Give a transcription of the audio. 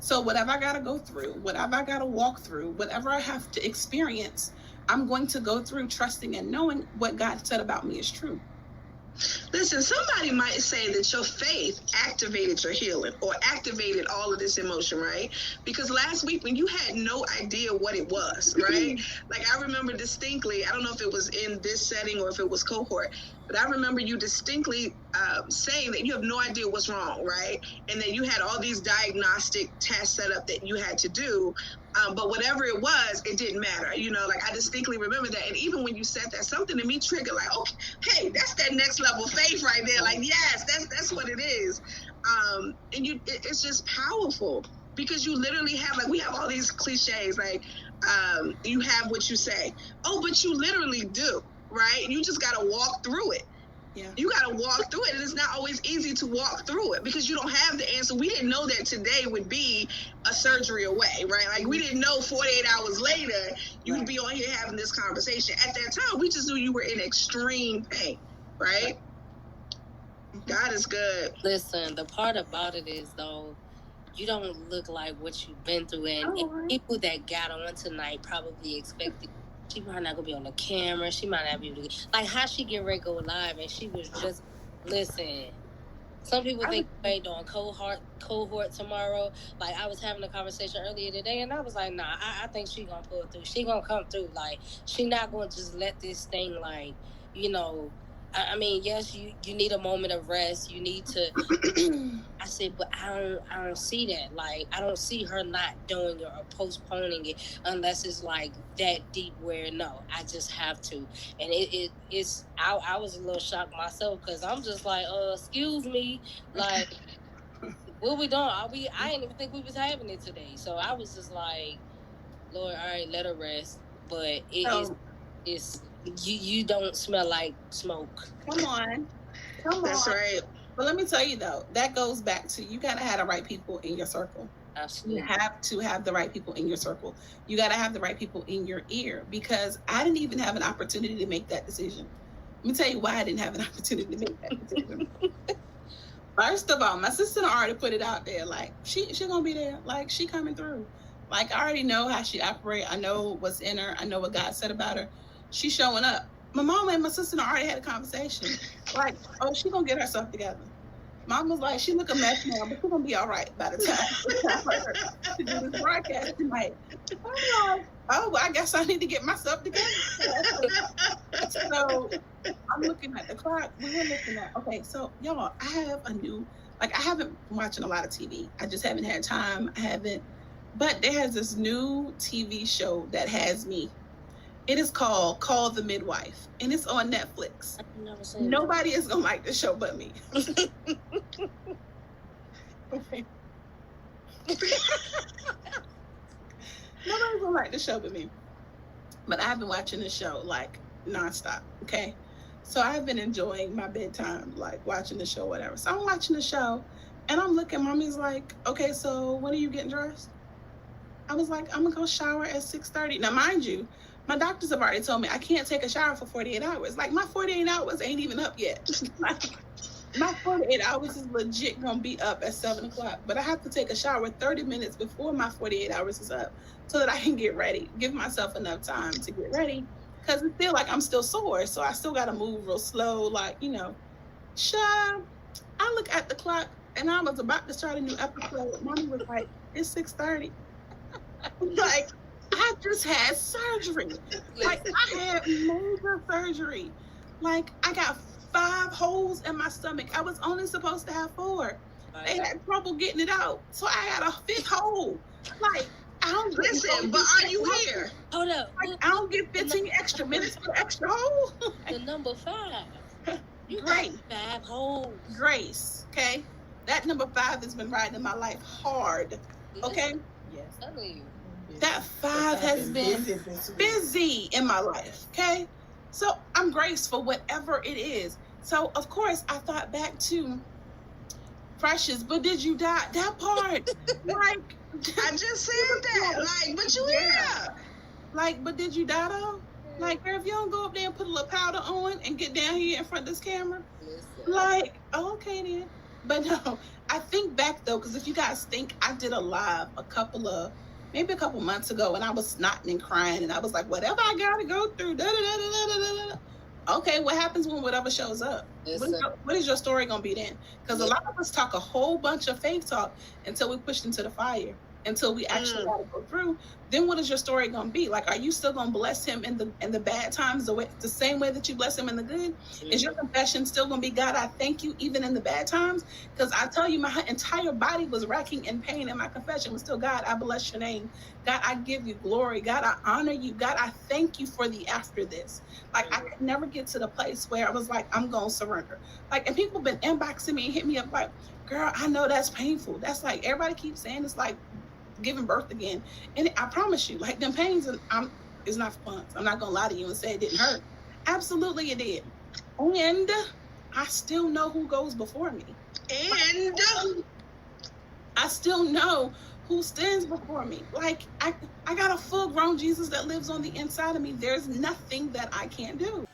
So whatever I got to go through, whatever I got to walk through, whatever I have to experience, I'm going to go through trusting and knowing what God said about me is true. Listen, somebody might say that your faith activated your healing or activated all of this emotion, right? Because last week when you had no idea what it was, right? Like I remember distinctly, I don't know if it was in this setting or if it was cohort, but I remember you distinctly saying that you have no idea what's wrong, right? And that you had all these diagnostic tests set up that you had to do. But whatever it was, it didn't matter. You know, like I distinctly remember that. And even when you said that, something in me triggered like, okay, hey, that's that next level faith right there. Like, yes, that's what it is. And it's just powerful because you literally have, like, we have all these cliches, like, you have what you say. Oh, but you literally do, right? You just got to walk through it. Yeah. You got to walk through it. And it's not always easy to walk through it because you don't have the answer. We didn't know that today would be a surgery away, right? Like we didn't know 48 hours later you would be on here having this conversation. At that time, we just knew you were in extreme pain, right? God is good. Listen, the part about it is, though, you don't look like what you've been through. And people that got on tonight probably expected she might not gonna be on the camera. She might not be able to like how she get ready to go live, and she was just listen. Some people think they doing cohort tomorrow. Like I was having a conversation earlier today, and I was like, nah, I think she gonna pull through. She gonna come through. Like she not gonna just let this thing like you know. I mean, yes, you need a moment of rest. You need to. I said, but I don't see that. Like, I don't see her not doing it or postponing it unless it's like that deep. Where no, I just have to. And it's. I was a little shocked myself because I'm just like, excuse me, like, what we doing? I didn't even think we was having it today. So I was just like, Lord, all right, let her rest. But it's. You don't smell like smoke. Come on. That's right. But let me tell you though, that goes back to you gotta have the right people in your circle. Absolutely. You have to have the right people in your circle. You gotta have the right people in your ear because I didn't even have an opportunity to make that decision. Let me tell you why I didn't have an opportunity to make that decision. First of all, my sister already put it out there. Like she gonna be there. Like she coming through. Like I already know how she operates. I know what's in her. I know what God said about her. She's showing up. My mom and my sister already had a conversation. Like, oh, she gonna get herself together. Mom was like, she look a mess now, but she's gonna be all right by the time for her to do this broadcast tonight. I'm like, oh, well, I guess I need to get myself together. So I'm looking at the clock. We're looking at, okay, so y'all, I have a new, like I haven't been watching a lot of TV. I just haven't had time. But there's this new TV show that has me. It is called Call the Midwife, and it's on Netflix. Nobody is going to like the show but me. Okay. Nobody's going to like the show but me. But I've been watching the show, like, nonstop, okay? So I've been enjoying my bedtime, like, watching the show, whatever. So I'm watching the show, and I'm looking. Mommy's like, okay, so when are you getting dressed? I was like, I'm going to go shower at 6:30. Now, mind you, my doctors have already told me I can't take a shower for 48 hours. Like, my 48 hours ain't even up yet. Like, my 48 hours is legit going to be up at 7 o'clock. But I have to take a shower 30 minutes before my 48 hours is up so that I can get ready, give myself enough time to get ready. Because I feel like I'm still sore, so I still got to move real slow, like, you know. Sure, I look at the clock, and I was about to start a new episode. Mommy was like, it's 6:30. Like, I just had surgery. Like, I had major surgery. Like, I got 5 holes in my stomach. I was only supposed to have 4. They had trouble getting it out. So I had a 5th hole. Like, I don't listen, but are you here? Hold up. Like, I don't get 15 extra minutes for extra hole. The number 5. You Grace. got 5 holes. Grace, okay? That number 5 has been riding in my life hard. Okay? Yes. I know you. That 5 has been busy in my life, okay? So I'm grateful for whatever it is. So, of course, I thought back to Precious, but did you die? That part. Like, I just said that. Like, but you here. Like, but did you die, though? Like, girl, if you don't go up there and put a little powder on and get down here in front of this camera, like, oh, okay, then. But no, I think back though, because if you guys think, I did a live maybe a couple months ago, and I was snotting and crying, and I was like, whatever I gotta go through, da da da da da da da. Okay, what happens when whatever shows up? What is your story gonna be then? Because a lot of us talk a whole bunch of faith talk until we pushed into the fire, until we actually gotta go through. Then what is your story gonna be? Like, are you still gonna bless him in the bad times the same way that you bless him in the good? Is your confession still gonna be, God, I thank you even in the bad times? Because I tell you, my entire body was racking in pain, and my confession was still, God, I bless your name. God, I give you glory. God, I honor you. God, I thank you for the after this. Like, I could never get to the place where I was like, I'm gonna surrender. Like, and people been inboxing me and hit me up like, girl, I know that's painful. That's like, everybody keeps saying it's like giving birth again. And I promise you, like, them pains, it's not fun. I'm not gonna lie to you and say it didn't hurt. Absolutely it did. And I still know who goes before me. And I still know who stands before me. Like, I got a full grown Jesus that lives on the inside of me. There's nothing that I can't do.